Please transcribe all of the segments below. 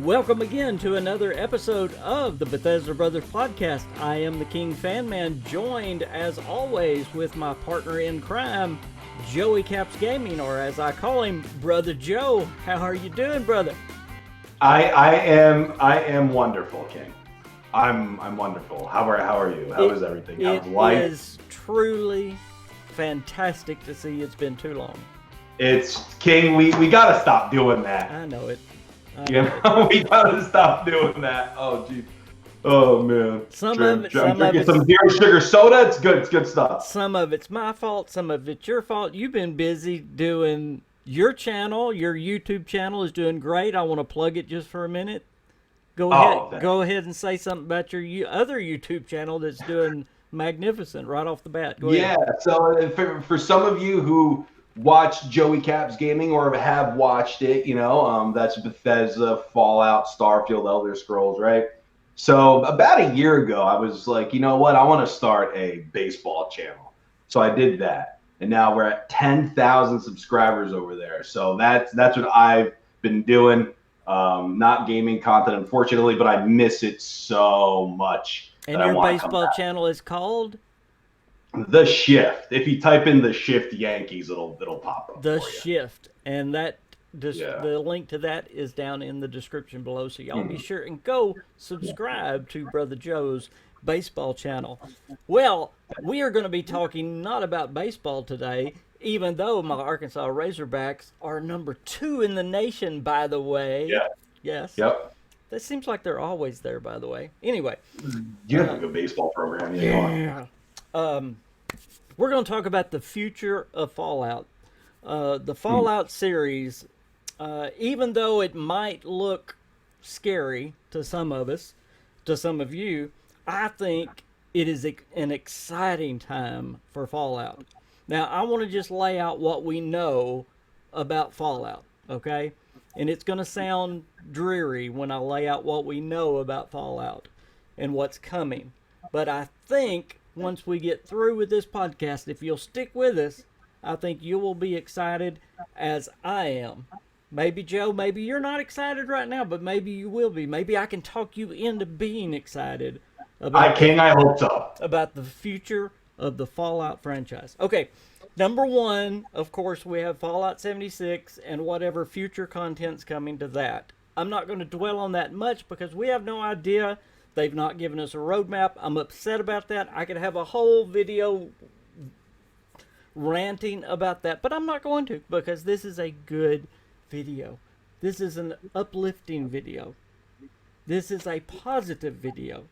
Welcome again to another episode of the Bethesda Brothers podcast. I am the KingFanMan, joined as always with my partner in crime, Joey Caps Gaming, or as I call him, Brother Joe. How are you doing, brother? I am wonderful, King. I'm wonderful. How are you? How is everything? How's life? It is truly fantastic to see. It's been too long. It's King. We gotta stop doing that. I know it. We gotta stop doing that. Oh gee. Oh man. Some of it's some zero sugar soda. It's good. It's good stuff. Some of it's my fault. Some of it's your fault. You've been busy doing your channel. Your YouTube channel is doing great. I want to plug it just for a minute. Go ahead and say something about your other YouTube channel that's doing magnificent right off the bat. Go ahead. Yeah. So for some of you who watch Joey Caps Gaming or have watched it, that's Bethesda, Fallout, Starfield, Elder Scrolls, right? So about a year ago, I was like, you know what? I want to start a baseball channel. So I did that. And now we're at 10,000 subscribers over there. So that's what I've been doing. Not gaming content, unfortunately, but I miss it so much. And your baseball channel is called? The Shift. If you type in The Shift Yankees, it'll pop up. The Shift, and the link to that is down in the description below. So y'all be sure and go subscribe to Brother Joe's baseball channel. Well, we are going to be talking not about baseball today, even though my Arkansas Razorbacks are number 2 in the nation, by the way. Yeah. Yes. Yep. That seems like they're always there, by the way. Anyway. You have a good baseball program. Yeah. We're going to talk about the future of Fallout. The Fallout series, even though it might look scary to some of us, to some of you, I think it is an exciting time for Fallout. Now, I want to just lay out what we know about Fallout, okay? And it's going to sound dreary when I lay out what we know about Fallout and what's coming. But I think once we get through with this podcast, if you'll stick with us, I think you will be excited as I am. Maybe, Joe, maybe you're not excited right now, but maybe you will be. Maybe I can talk you into being excited I hope so. About the future of the Fallout franchise. Okay, number 1, of course, we have Fallout 76 and whatever future content's coming to that. I'm not going to dwell on that much because we have no idea. They've not given us a roadmap. I'm upset about that. I could have a whole video ranting about that, but I'm not going to because this is a good video. This is an uplifting video. This is a positive video.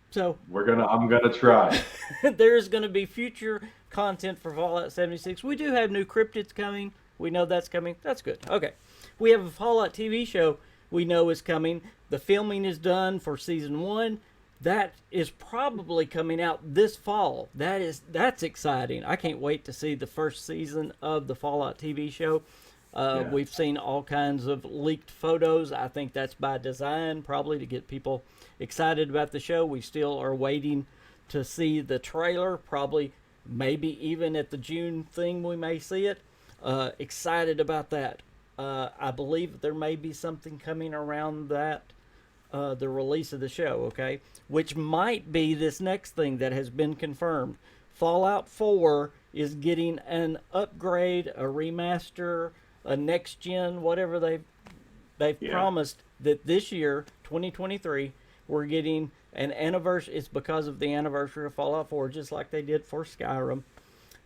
So I'm gonna try. There's gonna be future content for Fallout 76. We do have new cryptids coming. We know that's coming. That's good. Okay. We have a Fallout TV show we know is coming. The filming is done for season 1. That is probably coming out this fall. That's exciting. I can't wait to see the first season of the Fallout TV show. We've seen all kinds of leaked photos. I think that's by design, probably to get people excited about the show. We still are waiting to see the trailer. Probably, maybe even at the June thing we may see it. Excited about that. I believe there may be something coming around that, the release of the show, okay? Which might be this next thing that has been confirmed. Fallout 4 is getting an upgrade, a remaster, a next gen, whatever they've promised that this year, 2023, we're getting an anniversary. It's because of the anniversary of Fallout 4, just like they did for Skyrim.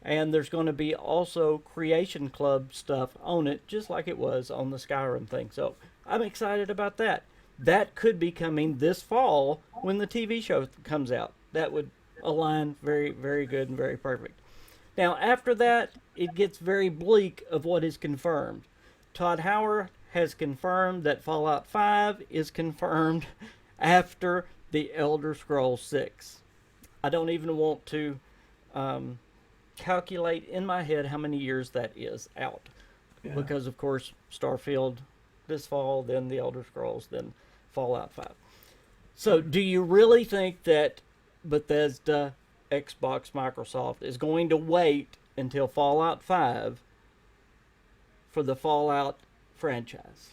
And there's going to be also Creation Club stuff on it, just like it was on the Skyrim thing. So I'm excited about that. That could be coming this fall when the TV show comes out. That would align very, very good and very perfect. Now, after that, it gets very bleak of what is confirmed. Todd Howard has confirmed that Fallout 5 is confirmed after the Elder Scrolls 6. I don't even want to calculate in my head how many years that is out. Yeah. Because, of course, Starfield this fall, then the Elder Scrolls, then Fallout 5. So, do you really think that Bethesda, Xbox, Microsoft is going to wait until Fallout 5 for the Fallout franchise?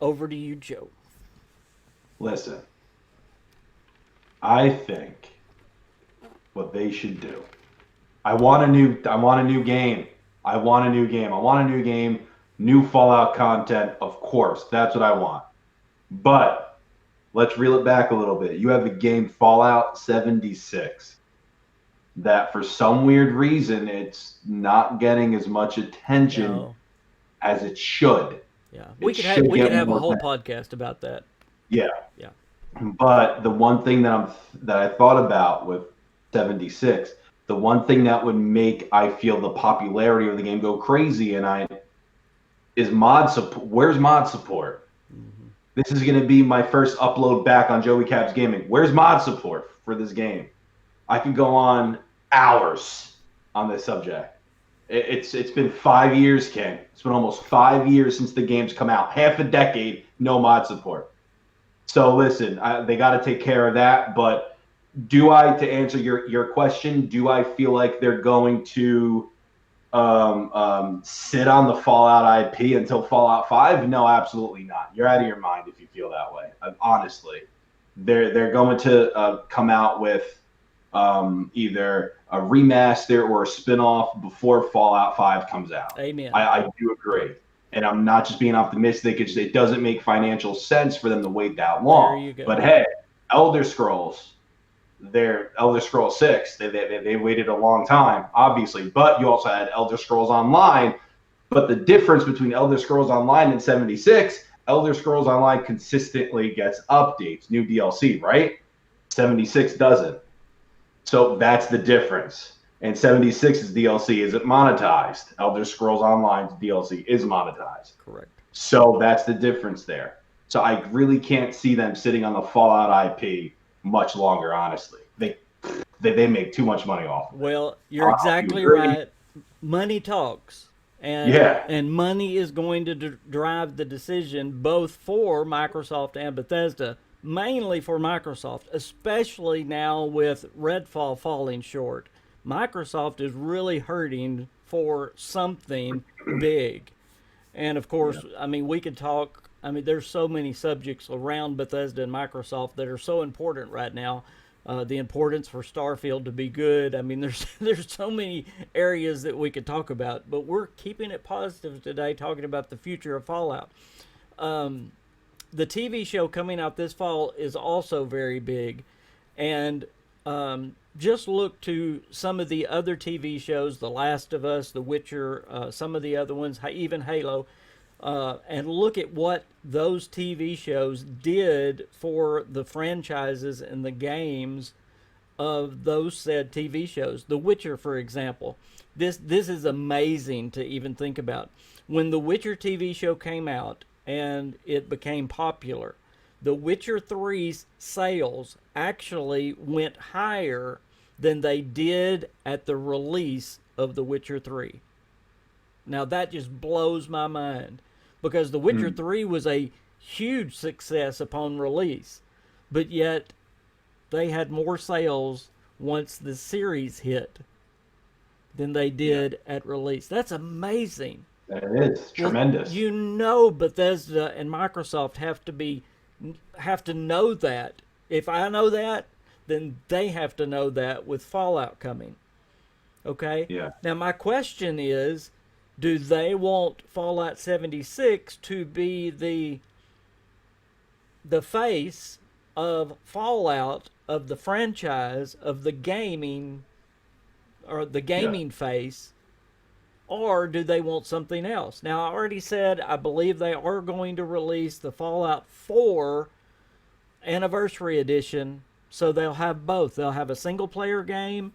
Over to you, Joe. Listen, I think what they should do. I want a new game. I want a new game. I want a new game, new Fallout content, of course. That's what I want. But let's reel it back a little bit. You have the game Fallout 76 that for some weird reason it's not getting as much attention as it should. Yeah. We could have a whole podcast about that. Yeah. Yeah. But the one thing that I thought about with 76, the one thing that would make I feel the popularity of the game go crazy is mod support. Where's mod support? Mm-hmm. This is going to be my first upload back on Joey Caps Gaming. Where's mod support for this game? I could go on hours on this subject. It's been 5 years, King. It's been almost 5 years since the game's come out. Half a decade, no mod support. So listen, they got to take care of that. But to answer your question, do I feel like they're going to sit on the Fallout IP until Fallout 5? No, absolutely not. You're out of your mind if you feel that way. Honestly, they're going to come out with either a remaster or a spin-off before Fallout 5 comes out. Amen. I do agree. And I'm not just being optimistic. It doesn't make financial sense for them to wait that long. There you go. But hey, Elder Scrolls 6, they waited a long time, obviously. But you also had Elder Scrolls Online. But the difference between Elder Scrolls Online and 76, Elder Scrolls Online consistently gets updates, new DLC, right? 76 doesn't. So that's the difference. And 76's DLC isn't monetized. Elder Scrolls Online's DLC is monetized. Correct. So that's the difference there. So I really can't see them sitting on the Fallout IP much longer, honestly. They make too much money off of it. Well, you're exactly right. Money talks. And money is going to drive the decision both for Microsoft and Bethesda. Mainly for Microsoft, especially now with Redfall falling short. Microsoft is really hurting for something big. And of course, I mean, we could talk, there's so many subjects around Bethesda and Microsoft that are so important right now. The importance for Starfield to be good. There's so many areas that we could talk about, but we're keeping it positive today, talking about the future of Fallout. The TV show coming out this fall is also very big. And just look to some of the other TV shows, The Last of Us, The Witcher, some of the other ones, even Halo, and look at what those TV shows did for the franchises and the games of those said TV shows. The Witcher, for example. This is amazing to even think about. When The Witcher TV show came out, and it became popular, The Witcher 3's sales actually went higher than they did at the release of The Witcher 3. Now that just blows my mind, because The Witcher 3 was a huge success upon release, but yet they had more sales once the series hit than they did at release. That's amazing. It is tremendous. Bethesda and Microsoft have to know that. If I know that, then they have to know that with Fallout coming. Okay? Yeah. Now my question is, do they want Fallout 76 to be the face of Fallout, of the franchise, of the gaming, or the gaming face? Or do they want something else? Now, I already said I believe they are going to release the Fallout 4 Anniversary Edition, so they'll have both. They'll have a single-player game,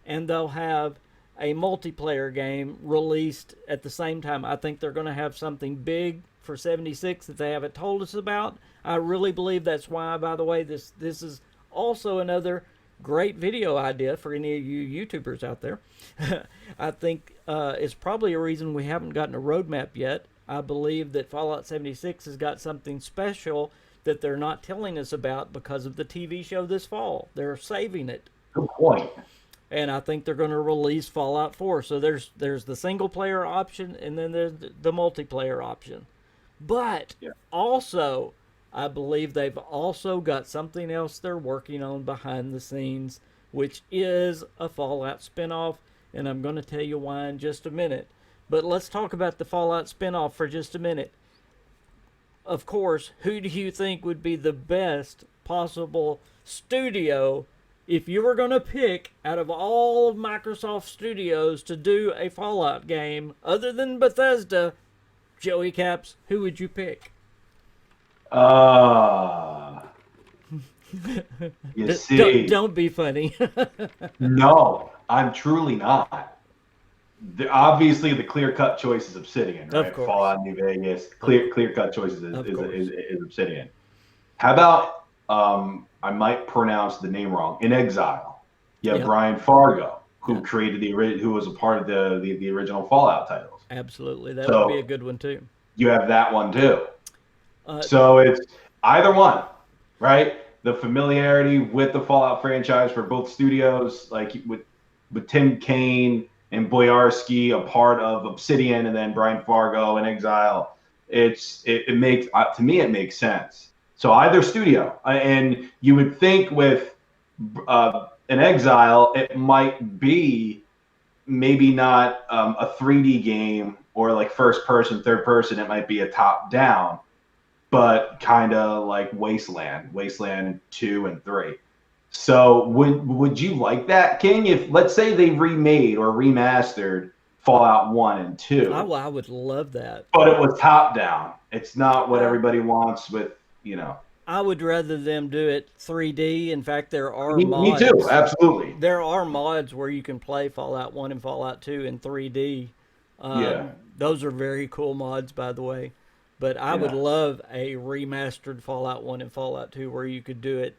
and they'll have a multiplayer game released at the same time. I think they're going to have something big for 76 that they haven't told us about. I really believe that's why, by the way, this is also another great video idea for any of you YouTubers out there. I think it's probably a reason we haven't gotten a roadmap yet. I believe that Fallout 76 has got something special that they're not telling us about because of the TV show this fall. They're saving it. Good point. And I think they're going to release Fallout 4. So there's the single player option, and then there's the multiplayer option. But Yeah. also, I believe they've also got something else they're working on behind the scenes, which is a Fallout spinoff, and I'm going to tell you why in just a minute. But let's talk about the Fallout spinoff for just a minute. Of course, who do you think would be the best possible studio if you were going to pick out of all of Microsoft studios to do a Fallout game other than Bethesda? Joey Caps, who would you pick? Uh, you see, Don't be funny. no, I'm truly not. Obviously, the clear-cut choice is Obsidian, Of right? course. Fallout New Vegas, clear-cut choice Of course. is Obsidian. How about I might pronounce the name wrong. In Exile, you have Yep. Brian Fargo, who Yep. created who was a part of the original Fallout titles. Absolutely, that So- would be a good one too. You have that one too. Uh, So it's either one, right? The familiarity with the Fallout franchise for both studios, like with Tim Kaine and Boyarsky, a part of Obsidian, and then Brian Fargo in Exile. It makes to me it makes sense. So either studio, and you would think with an Exile, it might be maybe not a 3D game or like first person, third person. It might be a top down, but kind of like Wasteland 2 and 3. So would you like that, King? If let's say they remade or remastered Fallout 1 and 2, I would love that. but it was top down. It's not what everybody wants with, I would rather them do it 3D. In fact, there are Me mods. too, absolutely. There are mods where you can play Fallout 1 and Fallout 2 in 3D. Yeah. Those are very cool mods, by the way. But I would Yeah. love a remastered Fallout 1 and Fallout 2 where you could do it.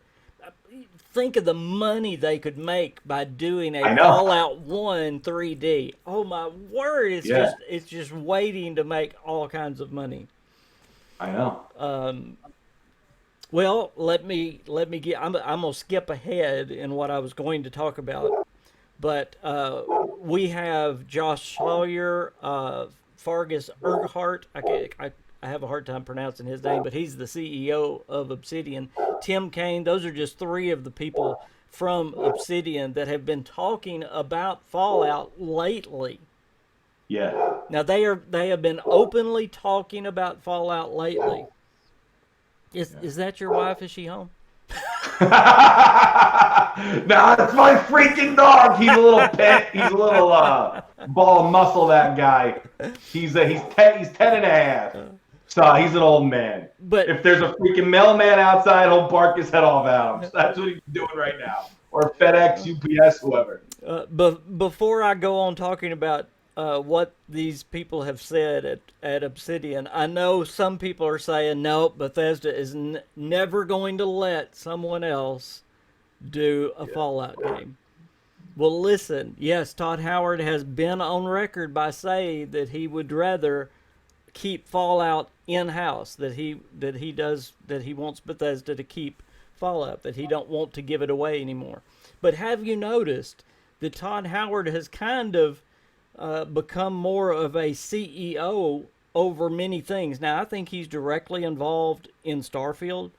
Think of the money they could make by doing a I know. Fallout 1 3D. Oh my word, Yeah. it's just waiting to make all kinds of money. I know. Well, let me get. I'm gonna skip ahead in what I was going to talk about, but we have Josh Sawyer, Fargus Ergehart. I have a hard time pronouncing his name, but he's the CEO of Obsidian. Tim Kaine. Those are just three of the people from Obsidian that have been talking about Fallout lately. Yeah. Now they have been openly talking about Fallout lately. Is that your wife? Is she home? Nah, it's my freaking dog. He's a little pet. He's a little ball of muscle. That guy. He's 10 and a half. So he's an old man. But If there's a freaking mailman outside, he'll bark his head off at him. So that's what he's doing right now. Or FedEx, UPS, whoever. before I go on talking about what these people have said at Obsidian, I know some people are saying, no, Bethesda is never going to let someone else do a Fallout game. Well, listen, yes, Todd Howard has been on record by saying that he would rather keep Fallout in-house, that he wants Bethesda to keep Fallout, that he don't want to give it away anymore. But have you noticed that Todd Howard has kind of become more of a CEO over many things? Now, I think he's directly involved in Starfield,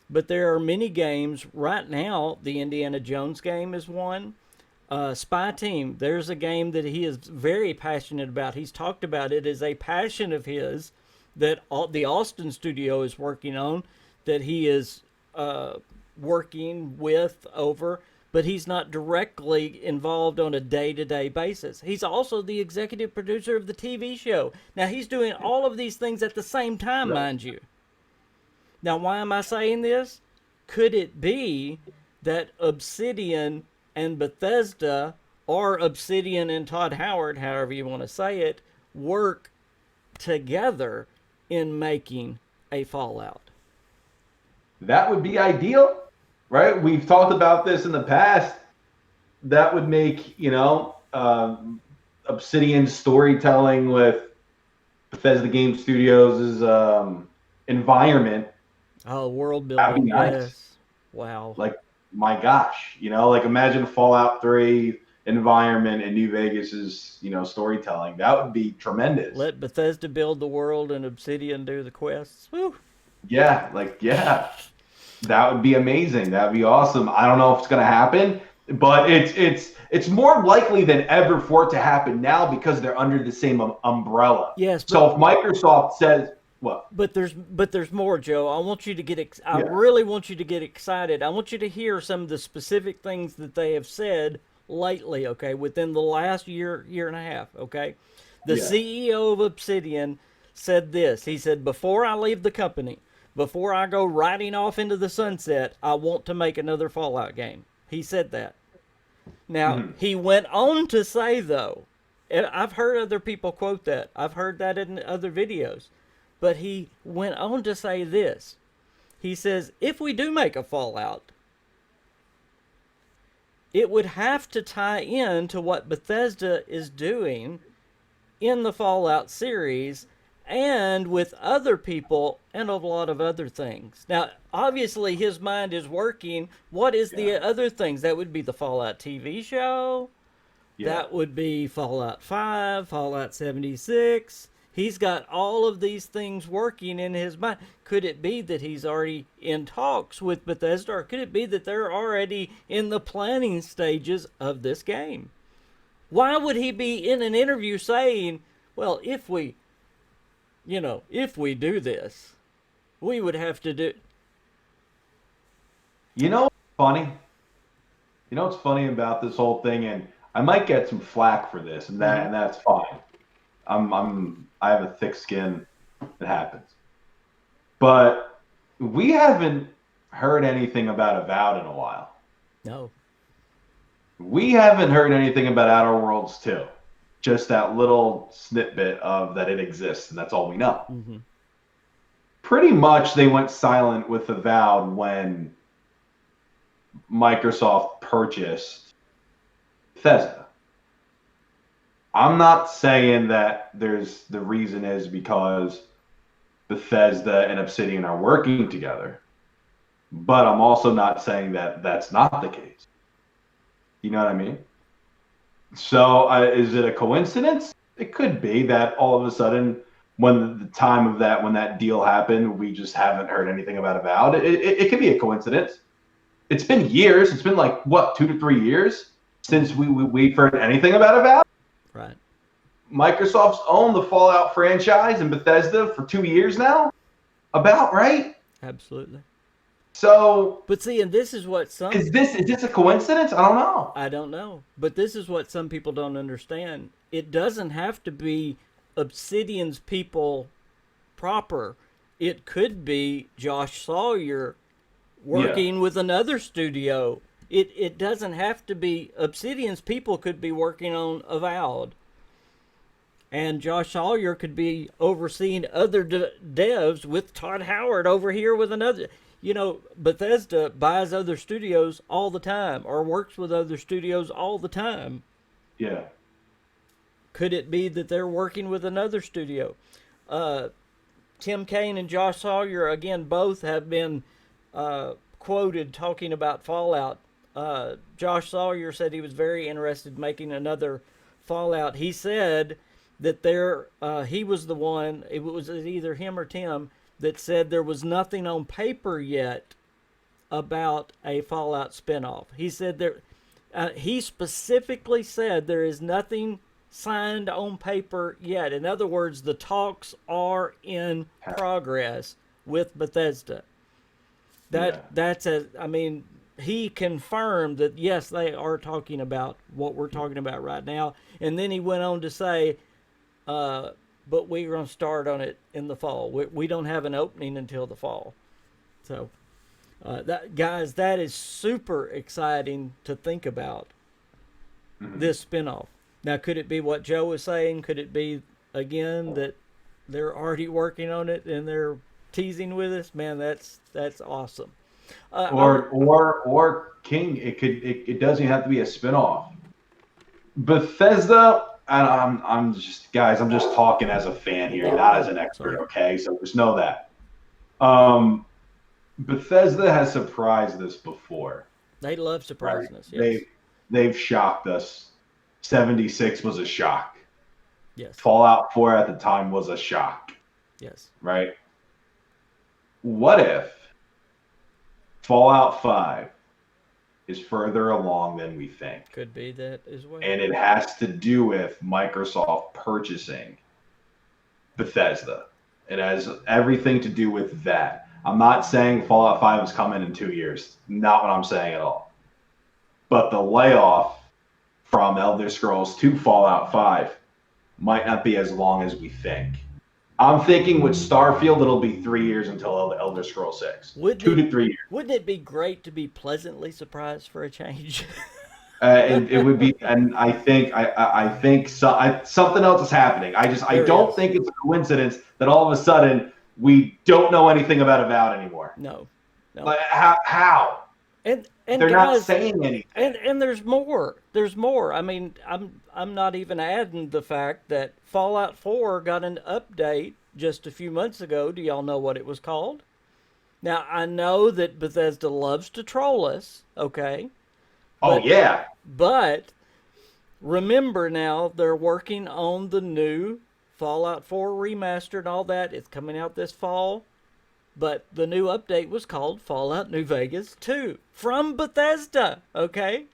but there are many games right now. The Indiana Jones game is one. Spy Team, there's a game that he is very passionate about. He's talked about it as a passion of his that the Austin studio is working on, that he is working with over, but he's not directly involved on a day-to-day basis. He's also the executive producer of the TV show. Now, he's doing all of these things at the same time, mind you. Now, why am I saying this? Could it be that Obsidian and Bethesda, or Obsidian and Todd Howard, however you want to say it, work together in making a Fallout? That would be ideal, right? We've talked about this in the past. That would make, Obsidian storytelling with Bethesda Game Studios' environment. Oh, world That'd building, be nice. yes. Wow. Like, my gosh, like imagine Fallout 3 environment in New Vegas's, storytelling. That would be tremendous. Let Bethesda build the world and Obsidian do the quests. Woo. Yeah, that would be amazing. That'd be awesome. I don't know if it's gonna happen, but it's more likely than ever for it to happen now because they're under the same umbrella. Yes. So if Microsoft says what? But there's more, Joe. I want you to I really want you to get excited. I want you to hear some of the specific things that they have said lately, okay, within the last year and a half, okay? The CEO of Obsidian said this. He said, before I leave the company, before I go riding off into the sunset, I want to make another Fallout game. He said that. Now, he went on to say, though, and I've heard other people quote that. I've heard that in other videos. But he went on to say this. He says, if we do make a Fallout, it would have to tie in to what Bethesda is doing in the Fallout series and with other people and a lot of other things. Now, obviously, his mind is working. What is the other things? That would be the Fallout TV show. Yeah. That would be Fallout 5, Fallout 76. He's got all of these things working in his mind. Could it be that he's already in talks with Bethesda, or could it be that they're already in the planning stages of this game? Why would he be in an interview saying, well, if we do this, we would have to do... what's funny? What's funny about this whole thing, and I might get some flack for this, and that's fine. I have a thick skin. It happens. But we haven't heard anything about Avowed in a while. No. We haven't heard anything about Outer Worlds 2. Just that little snippet of that it exists, and that's all we know. Mm-hmm. Pretty much they went silent with Avowed when Microsoft purchased Bethesda. I'm not saying that the reason is because Bethesda and Obsidian are working together, but I'm also not saying that that's not the case. You know what I mean? So is it a coincidence? It could be that all of a sudden, when that deal happened, we just haven't heard anything about Avowed. It could be a coincidence. It's been years. It's been like, 2 to 3 years since we've heard anything about Avowed. Right. Microsoft's owned the Fallout franchise and Bethesda for 2 years now. About right? Absolutely. So, but see, and this is what some is this a coincidence? I don't know. I don't know, but this is what some people don't understand. It doesn't have to be Obsidian's people proper. It could be Josh Sawyer working with another studio. It doesn't have to be Obsidian's people. Could be working on Avowed, and Josh Sawyer could be overseeing other devs with Todd Howard over here with another. Bethesda buys other studios all the time or works with other studios all the time. Yeah. Could it be that they're working with another studio? Tim Kaine and Josh Sawyer, again, both have been quoted talking about Fallout. Josh Sawyer said he was very interested in making another Fallout. He said that he was the one, it was either him or Tim, that said there was nothing on paper yet about a Fallout spinoff. He said he specifically said there is nothing signed on paper yet. In other words, the talks are in progress with Bethesda. He confirmed that yes, they are talking about what we're talking about right now. And then he went on to say, but we're going to start on it in the fall. We don't have an opening until the fall. So, that is super exciting to think about, this spinoff. Now, could it be what Joe was saying? Could it be, again, that they're already working on it and they're teasing with us? Man, that's awesome. Or King, it doesn't have to be a spinoff. Bethesda, and I'm just talking as a fan here, not as an expert. Okay, so just know that. Bethesda has surprised us before. They love surprising us. Yes. They've shocked us 76 was a shock. Yes. Fallout 4 at the time was a shock. Yes. Right? What if Fallout 5 is further along than we think? Could be that as well. And it has to do with Microsoft purchasing Bethesda. It has everything to do with that. I'm not saying Fallout 5 is coming in 2 years. Not what I'm saying at all. But the layoff from Elder Scrolls to Fallout 5 might not be as long as we think. I'm thinking with Starfield, it'll be 3 years until Elder Scrolls 6. 2 to 3 years. Wouldn't it be great to be pleasantly surprised for a change? It would be, and I think something else is happening. I don't think it's a coincidence that all of a sudden we don't know anything about Avowed anymore. No. Like, how? And they're guys, not saying anything. And there's more. There's more. I mean, I'm not even adding the fact that Fallout 4 got an update just a few months ago. Do y'all know what it was called? Now, I know that Bethesda loves to troll us, okay? Yeah. But remember now, they're working on the new Fallout 4 remaster and all that. It's coming out this fall. But the new update was called Fallout New Vegas 2 from Bethesda, okay?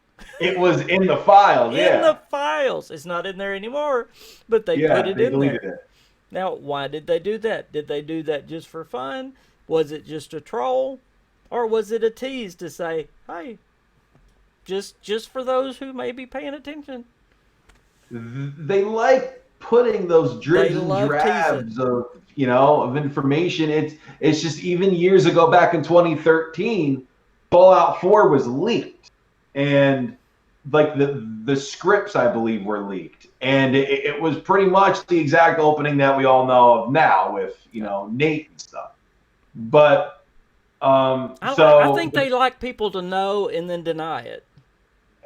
It was in the files, In the files. It's not in there anymore, but they put it in there. It. Now, why did they do that? Did they do that just for fun? Was it just a troll? Or was it a tease to say, hey, just for those who may be paying attention? They like putting those dribs and drabs of information. It's just, even years ago, back in 2013, Fallout 4 was leaked, and like the scripts, I believe, were leaked, and it was pretty much the exact opening that we all know of now with Nate and stuff. But I think they like people to know and then deny it.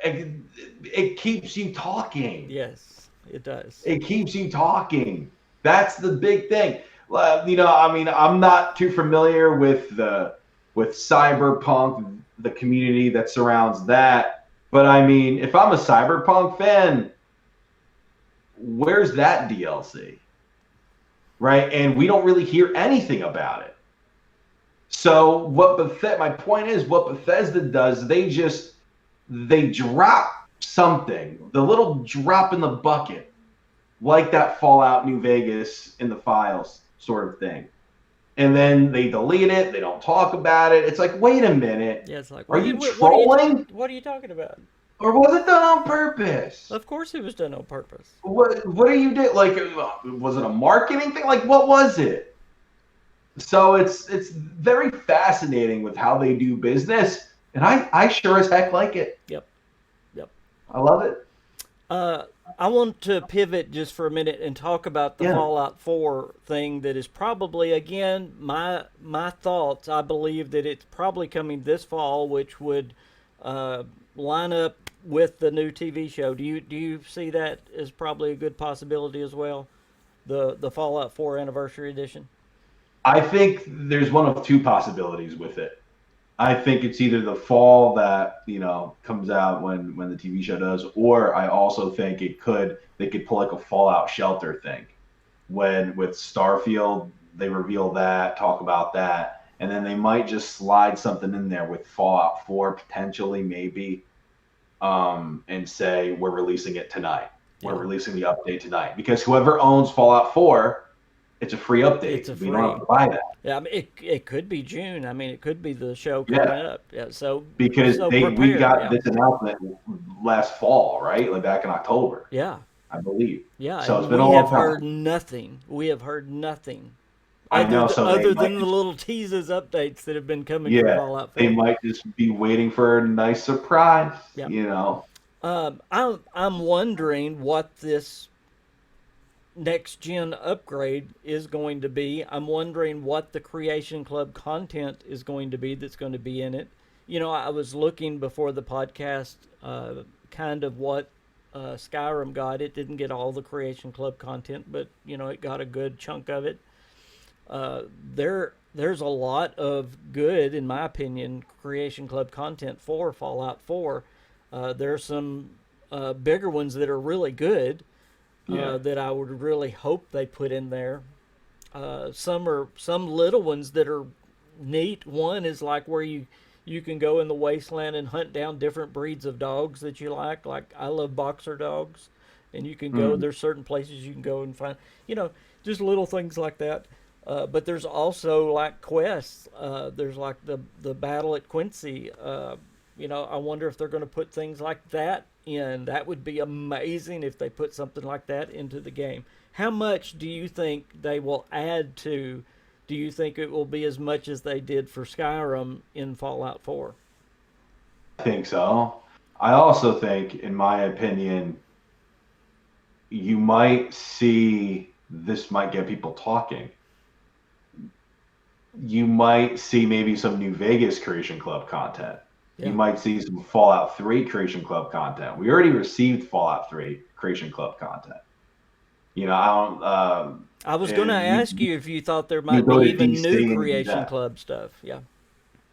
It keeps you talking. Yes, it does. It keeps you talking. That's the big thing. I'm not too familiar with Cyberpunk, the community that surrounds that. But I mean, if I'm a Cyberpunk fan, where's that DLC? Right? And we don't really hear anything about it. So my point is, what Bethesda does, they drop something, the little drop in the bucket, like that Fallout New Vegas in the files sort of thing. And then they delete it. They don't talk about it. It's like, wait a minute. Yeah, it's like, are you trolling? What are you talking about? Or was it done on purpose? Of course it was done on purpose. What are you doing? Like, was it a marketing thing? Like, what was it? So it's very fascinating with how they do business. And I sure as heck like it. Yep. I love it. I want to pivot just for a minute and talk about the Fallout 4 thing that is probably, again, my thoughts. I believe that it's probably coming this fall, which would line up with the new TV show. Do you see that as probably a good possibility as well? The Fallout 4 Anniversary Edition? I think there's one of two possibilities with it. I think it's either the fall that comes out when the TV show does, or I also think they could pull like a Fallout Shelter thing, when with Starfield they reveal that, talk about that, and then they might just slide something in there with Fallout 4 potentially, maybe, and say we're releasing it tonight. We're releasing the update tonight, because whoever owns Fallout 4, it's a free update. We don't have to buy that. Yeah, I mean, it could be June. I mean, it could be the show coming up. Yeah, so because we got this announcement last fall, right? Like back in October. Yeah, I believe. Yeah, so it's been a long time. We have heard nothing. I know. Other than the little teasers updates that have been coming from Fallout 4. They might just be waiting for a nice surprise. Yeah. I'm wondering what this next gen upgrade is going to be. I'm wondering what the Creation Club content is going to be that's going to be in it. I was looking before the podcast kind of what Skyrim got. It didn't get all the Creation Club content, but it got a good chunk of it. There's a lot of good, in my opinion, Creation Club content for Fallout 4. There's some bigger ones that are really good Yeah. that I would really hope they put in there. Some little ones that are neat. One is like where you can go in the wasteland and hunt down different breeds of dogs that you like. Like I love boxer dogs, and you can go. Mm. There's certain places you can go and find, just little things like that. But there's also like quests. There's like the battle at Quincy. I wonder if they're going to put things like that in. That would be amazing if they put something like that into the game. How much do you think they will add to? Do you think it will be as much as they did for Skyrim in Fallout 4? I think so. I also think, in my opinion, you might see this might get people talking. You might see maybe some New Vegas Creation Club content. Yeah. You might see some Fallout 3 Creation Club content. We already received Fallout 3 Creation Club content. I don't. I was going to ask you if you thought there you might go be to even DC new and do Creation that. Club stuff. Yeah.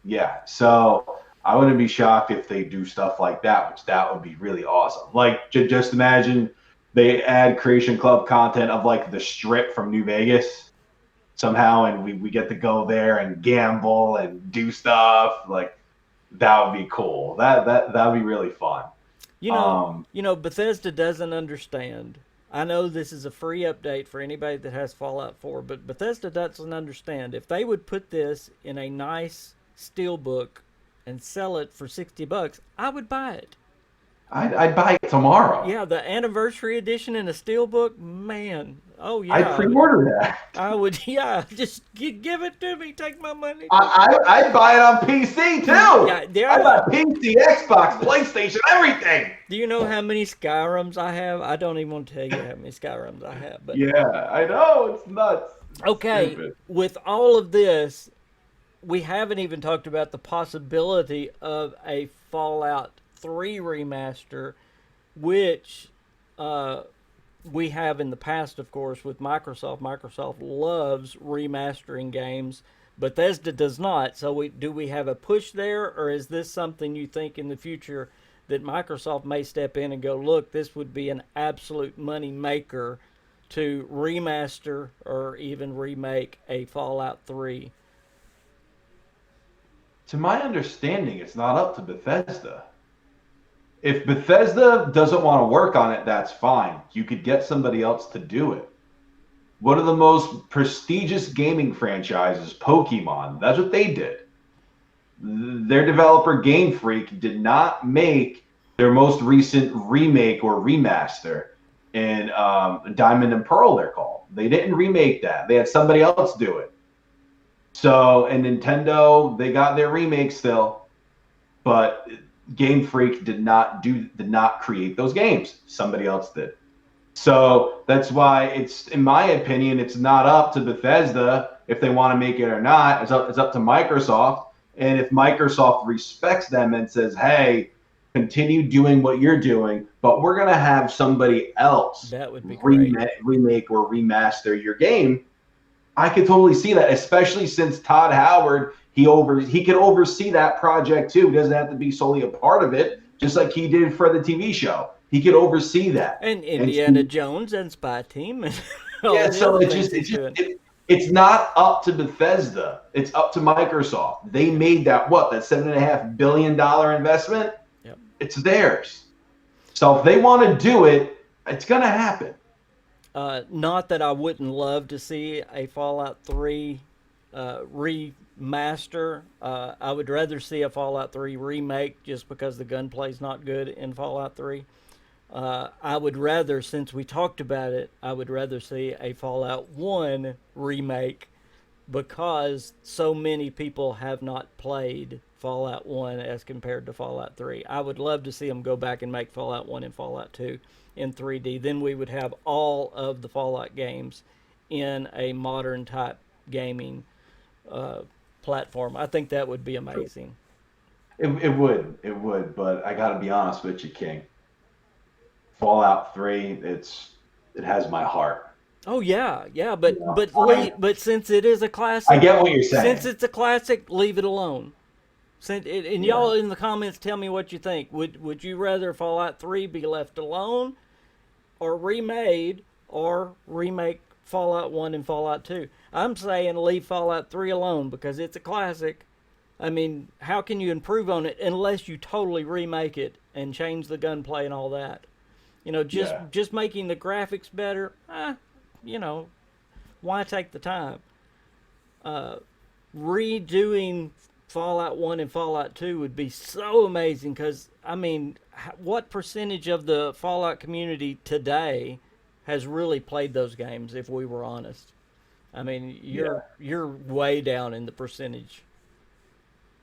Yeah, so I wouldn't be shocked if they do stuff like that, which that would be really awesome. Like, just imagine they add Creation Club content of like the strip from New Vegas somehow, and we get to go there and gamble and do stuff. Like, that would be cool. That would be really fun. You know, Um, Bethesda doesn't understand. I know this is a free update for anybody that has Fallout 4, but Bethesda doesn't understand. If they would put this in a nice steelbook and sell it for $60, I would buy it. I'd buy it tomorrow. Yeah, the anniversary edition in a steelbook, man. Oh I'd yeah, pre-order that. I would. Yeah, just give it to me. Take my money. I'd buy it on PC too. Yeah, I'd buy PC, Xbox, PlayStation, everything. Do you know how many Skyrims I have? I don't even want to tell you how many Skyrims I have. But Yeah, I know, it's nuts. It's okay, stupid. with all of this, we haven't even talked about the possibility of a Fallout 3 remaster, which we have in the past, of course, with Microsoft. Microsoft loves remastering games. Bethesda does not. So do we have a push there, or is this something you think in the future that Microsoft may step in and go, look, this would be an absolute money maker to remaster or even remake a Fallout 3? To my understanding, it's not up to Bethesda. If Bethesda doesn't want to work on it, that's fine. You could get somebody else to do it. One of the most prestigious gaming franchises, Pokemon, that's what they did. Their developer, Game Freak, did not make their most recent remake or remaster in Diamond and Pearl, they're called. They didn't remake that. They had somebody else do it. So, and Nintendo, they got their remake still, but Game Freak did not create those games. Somebody else did. So that's why it's, in my opinion, it's not up to Bethesda if they want to make it or not. It's up to Microsoft. And if Microsoft respects them and says, hey, continue doing what you're doing, but we're going to have somebody else That would be great. remake or remaster your game, I could totally see that, especially since Todd Howard, he could oversee that project too. He doesn't have to be solely a part of it, just like he did for the TV show. He could oversee that. And Indiana Jones and Spy Team. And yeah, so it's not up to Bethesda. It's up to Microsoft. They made that $7.5 billion investment. Yep. It's theirs. So if they want to do it, it's going to happen. Not that I wouldn't love to see a Fallout 3 remaster. I would rather see a Fallout 3 remake just because the gunplay's not good in Fallout 3. I would rather, since we talked about it, I would rather see a Fallout 1 remake because so many people have not played Fallout 1 as compared to Fallout 3. I would love to see them go back and make Fallout 1 and Fallout 2 in 3D. Then we would have all of the Fallout games in a modern type gaming platform. I think that would be amazing. It would, but I got to be honest with you, King. Fallout 3, it has my heart. Oh yeah, but since it is a classic, I get what you're saying. Since it's a classic, leave it alone. And y'all in the comments tell me what you think. Would you rather Fallout 3 be left alone, or remade, or remake Fallout 1 and Fallout 2? I'm saying leave Fallout 3 alone because it's a classic. I mean, how can you improve on it unless you totally remake it and change the gunplay and all that? You know, just making the graphics better, you know, why take the time? Redoing Fallout 1 and Fallout 2 would be so amazing because, I mean, what percentage of the Fallout community today has really played those games, if we were honest? I mean, you're way down in the percentage.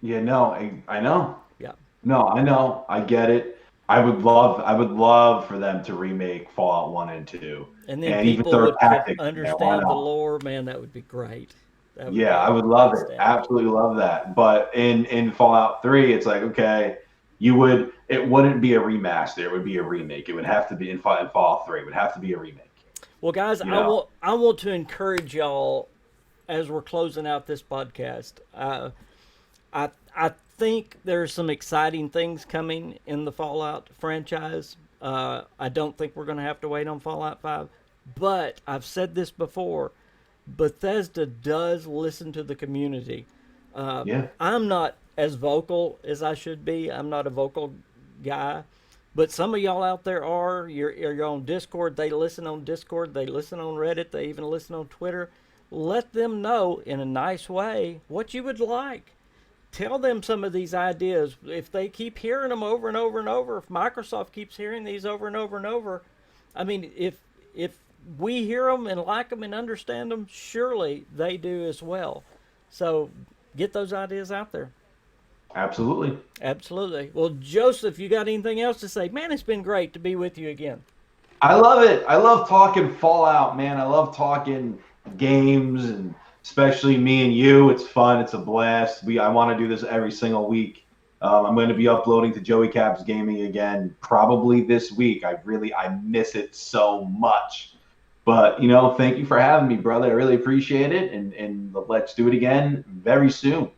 Yeah, no, I know. Yeah. No, I know. I get it. I would love for them to remake Fallout 1 and 2. And then Even people throw would tactics in there. Why understand the not? lore. Man, that would be great. That would Yeah, be I would love it. outstanding. Absolutely love that. But in Fallout 3, it's like, okay, it wouldn't be a remaster. It would be a remake. It would have to be in Fallout 3. It would have to be a remake. Well, guys, You know? I want to encourage y'all as we're closing out this podcast. I think there's some exciting things coming in the Fallout franchise. I don't think we're going to have to wait on Fallout 5. But I've said this before. Bethesda does listen to the community. I'm not as vocal as I should be. I'm not a vocal guy. But some of y'all out there are. You're on Discord. They listen on Discord. They listen on Reddit. They even listen on Twitter. Let them know in a nice way what you would like. Tell them some of these ideas. If they keep hearing them over and over and over, if Microsoft keeps hearing these over and over and over, I mean, if we hear them and like them and understand them, surely they do as well. So get those ideas out there. Absolutely. Absolutely. Well, Joseph, you got anything else to say? Man, it's been great to be with you again. I love it. I love talking Fallout, man. I love talking games, and especially me and you. It's fun. It's a blast. I want to do this every single week. I'm going to be uploading to Joey Caps Gaming again probably this week. I miss it so much. But, thank you for having me, brother. I really appreciate it. And let's do it again very soon.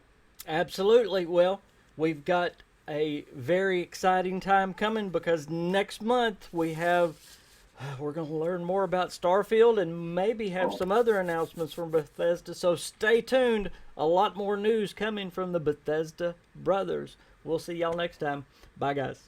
Absolutely. Well, we've got a very exciting time coming because next month we're going to learn more about Starfield and maybe have some other announcements from Bethesda. So stay tuned. A lot more news coming from the Bethesda brothers. We'll see y'all next time. Bye, guys.